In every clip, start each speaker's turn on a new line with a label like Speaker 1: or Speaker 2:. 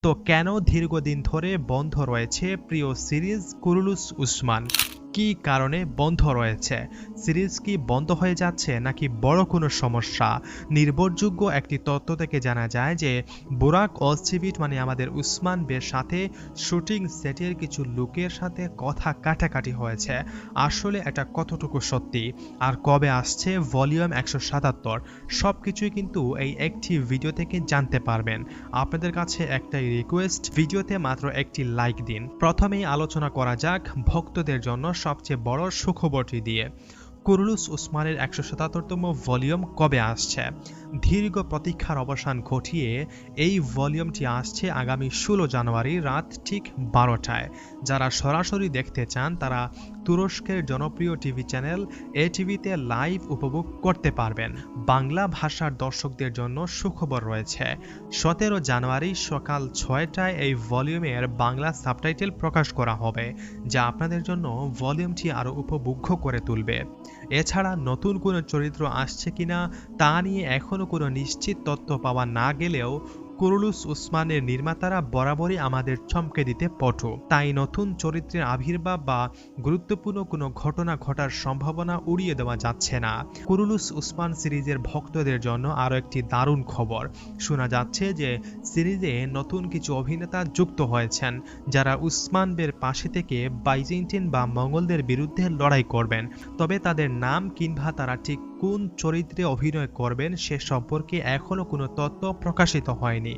Speaker 1: তো কেন দীর্ঘদিন ধরে বন্ধ রয়েছে প্রিয় সিরিজ কুরুলুস উসমান? কি কারণে বন্ধ রয়েছে? সিরিজ কি বন্ধ হয়ে যাচ্ছে নাকি বড় কোনো সমস্যা? নির্ভরযোগ্য একটি তথ্য থেকে জানা যায় যে বুরাক অজচিভিট মানে আমাদের উসমান বের সাথে শুটিং সেটের কিছু লোকের সাথে কথা কাটাকাটি হয়েছে। আসলে এটা কতটুকু সত্যি আর কবে আসছে ভলিউম 177 সবকিছুই কিন্তু এই একটি ভিডিও থেকে জানতে পারবেন। আপনাদের কাছে একটাই রিকোয়েস্ট, ভিডিওতে মাত্র একটি লাইক দিন। প্রথমেই আলোচনা করা যাক ভক্তদের জন্য সবচেয়ে বড় সুখবরটি দিয়ে। কুরুলুস উসমানের 177তম ভলিউম কবে আসছে? দীর্ঘ প্রতীক্ষার অবসান ঘটিয়ে এই ভলিউমটি আসছে আগামী 16 জানুয়ারি রাত ঠিক 12টায়। যারা সরাসরি দেখতে চান তারা তুরস্কের জনপ্রিয় টিভি চ্যানেল এটিভিতে লাইভ উপভোগ করতে পারবেন। বাংলা ভাষার দর্শকদের জন্য সুখবর রয়েছে। 17 জানুয়ারি সকাল 6টায় এই ভলিউমের বাংলা সাবটাইটেল প্রকাশ করা হবে, যা আপনাদের জন্য ভলিউমটি আরও উপভোগ্য করে তুলবে। এছাড়া নতুন কোনো চরিত্র আসছে কিনা তা নিয়ে এখনও কোনো নিশ্চিত তথ্য পাওয়া না গেলেও কুরুলুস উসমানের নির্মাতারা বরাবরই আমাদের চমকে দিতে পটু। তাই নতুন চরিত্রের আবির্ভাব বা গুরুত্বপূর্ণ কোনো ঘটনা ঘটার সম্ভাবনা উড়িয়ে দেওয়া যাচ্ছে না। কুরুলুস উসমান সিরিজের ভক্তদের জন্য আরও একটি দারুণ খবর। শোনা যাচ্ছে যে সিরিজে নতুন কিছু অভিনেতা যুক্ত হয়েছেন, যারা উসমান বের পাশে থেকে বাইজেন্টাইন বা মঙ্গলদের বিরুদ্ধে লড়াই করবেন। তবে তাদের নাম কিংবা তারা ঠিক কোন চরিত্রে অভিনয় করবেন সে সম্পর্কে এখনও কোনো তথ্য প্রকাশিত হয়নি।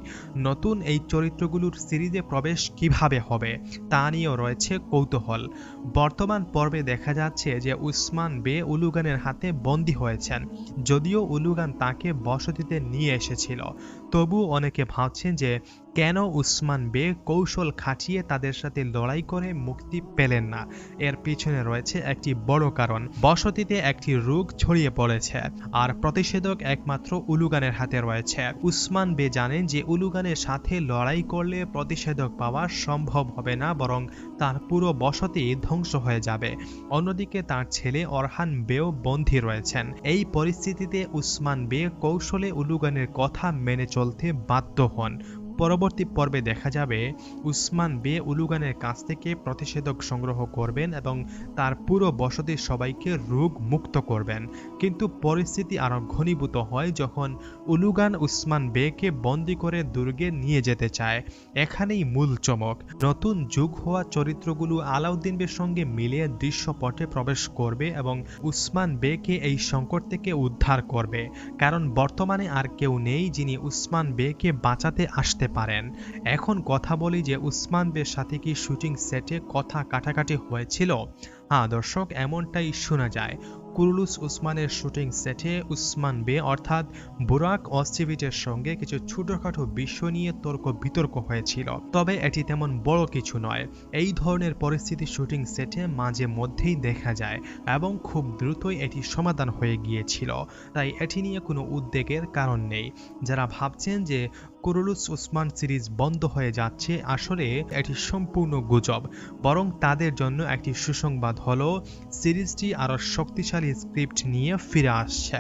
Speaker 1: নতুন এই চরিত্রগুলোর সিরিজে প্রবেশ কিভাবে হবে তা নিয়েও রয়েছে কৌতূহল। বর্তমান পর্বে দেখা যাচ্ছে যে উসমান বে উলুগানের হাতে বন্দী হয়েছেন। যদিও উলুগান তাকে বসতিতে নিয়ে এসেছিল, তবু অনেকে ভাবছেন যে কেন উসমান বে কৌশল খাটিয়ে তাদের সাথে লড়াই করে মুক্তি পেলেন না। এর পিছনে রয়েছে একটি বড় কারণ। বসতিতে একটি রোগ ছড়িয়ে পড়েছে আর প্রতিষেধক একমাত্র উলুগানের হাতে রয়েছে। উসমান বে জানেন যে উলুগানের সাথে লড়াই করলে প্রতিষেধক পাওয়া সম্ভব হবে না, বরং তার পুরো বসতি ধ্বংস হয়ে যাবে। অন্যদিকে তার ছেলে অরহান বেও বন্দী রয়েছেন। এই পরিস্থিতিতে উসমান বে কৌশলে উলুগানের কথা মেনে চলতে বাধ্য হন। পরবর্তী পর্বে দেখা যাবে উসমান বে উলুগানের কাছ থেকে প্রতিষেধক সংগ্রহ করবেন এবং তার পুরো বসতির সবাইকে রোগ মুক্ত করবেন। কিন্তু পরিস্থিতি আরো ঘনীভূত হয় যখন উলুগান উসমান বেকে বন্দী করে দুর্গে নিয়ে যেতে চায়। এখানেই মূল চমক। নতুন যুগ হওয়া চরিত্রগুলো আলাউদ্দিনের সঙ্গে মিলিয়ে দৃশ্যপটে প্রবেশ করবে এবং উসমান বেকে এই সংকট থেকে উদ্ধার করবে। কারণ বর্তমানে আর কেউ নেই যিনি উসমান বেকে বাঁচাতে আসতে পারেন। এখন কথা বলি যে উসমান বের সাথে কি শুটিং সেটে কথা কাটাকাটি হয়েছিল? হ্যাঁ দর্শক, এমনটাই শোনা যায়। কুরুলুস উসমানের শুটিং সেটে উসমান বে অর্থাৎ বুরাক অজচিভিটের সঙ্গে কিছু ছোটখাটো বিষয় নিয়ে তর্ক বিতর্ক হয়েছিল, তবে এটি তেমন বড় কিছু নয়। এই ধরনের পরিস্থিতি শুটিং সেটে মাঝে মধ্যেই দেখা যায় এবং খুব দ্রুতই এটি সমাধান হয়ে গিয়েছিল। তাই এটি নিয়ে কোনো উদ্বেগের কারণ নেই। যারা ভাবছেন যে কুরুলুস উসমান সিরিজ বন্ধ হয়ে যাচ্ছে, আসলে এটি সম্পূর্ণ গুজব। বরং তাদের জন্য একটি সুসংবাদ হলো সিরিজটি আরো শক্তিশালী স্ক্রিপ্ট নিয়ে ফিরে আসছে।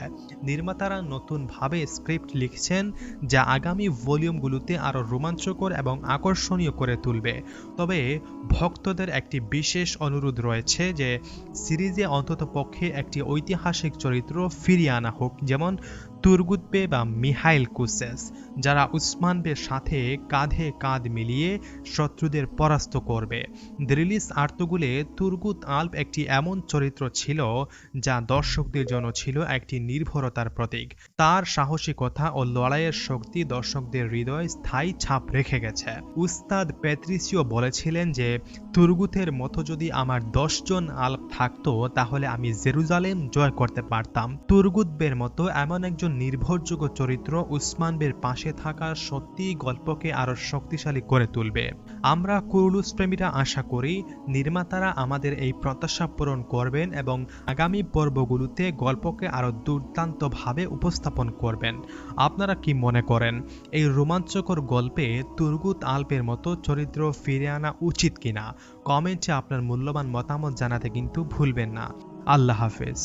Speaker 1: নির্মাতারা নতুনভাবে স্ক্রিপ্ট লিখছেন যা আগামী ভলিউমগুলোতে আরো রোমাঞ্চকর এবং আকর্ষণীয় করে তুলবে। তবে ভক্তদের একটি বিশেষ অনুরোধ রয়েছে যে সিরিজে অন্ততপক্ষে একটি ঐতিহাসিক চরিত্র ফিরিয়ে আনা হোক, যেমন তুরগুত বে বা মিহাইল কুসেস, যারা উসমান বের সাথে কাঁধে কাঁধ মিলিয়ে শত্রুদের পরাস্ত করবে। রিলিজ আর্তগুলে তুরগুত আল্প একটি এমন চরিত্র ছিল যা দর্শকদের জন্য ছিল একটি নির্ভরতার প্রতীক। তার সাহসিকতা ও লড়াইয়ের শক্তি দর্শকদের হৃদয়ে স্থায়ী ছাপ রেখে গেছে। উস্তাদ পেত্রিসিও বলেছিলেন যে তুরগুতের মতো যদি আমার 10 জন আল্প থাকতো তাহলে আমি জেরুজালেম জয় করতে পারতাম। তুরগুত বের মতো এমন একজন নির্ভরযোগ্য চরিত্র উসমান বের পাশে থাকা সত্যি গল্পকে আরো শক্তিশালী করে তুলবে। আমরা কুরুলুস প্রেমীরা আশা করি নির্মাতারা আমাদের এই প্রত্যাশা পূরণ করবেন এবং আগামী পর্বগুলোতে গল্পকে আরো দুর্দান্তভাবে উপস্থাপন করবেন। আপনারা কি মনে করেন এই রোমাঞ্চকর গল্পে তুরগুত আল্পের মতো চরিত্র ফিরে আনা উচিত কিনা? কমেন্টে আপনার মূল্যবান মতামত জানাতে কিন্তু ভুলবেন না। আল্লাহ হাফেজ।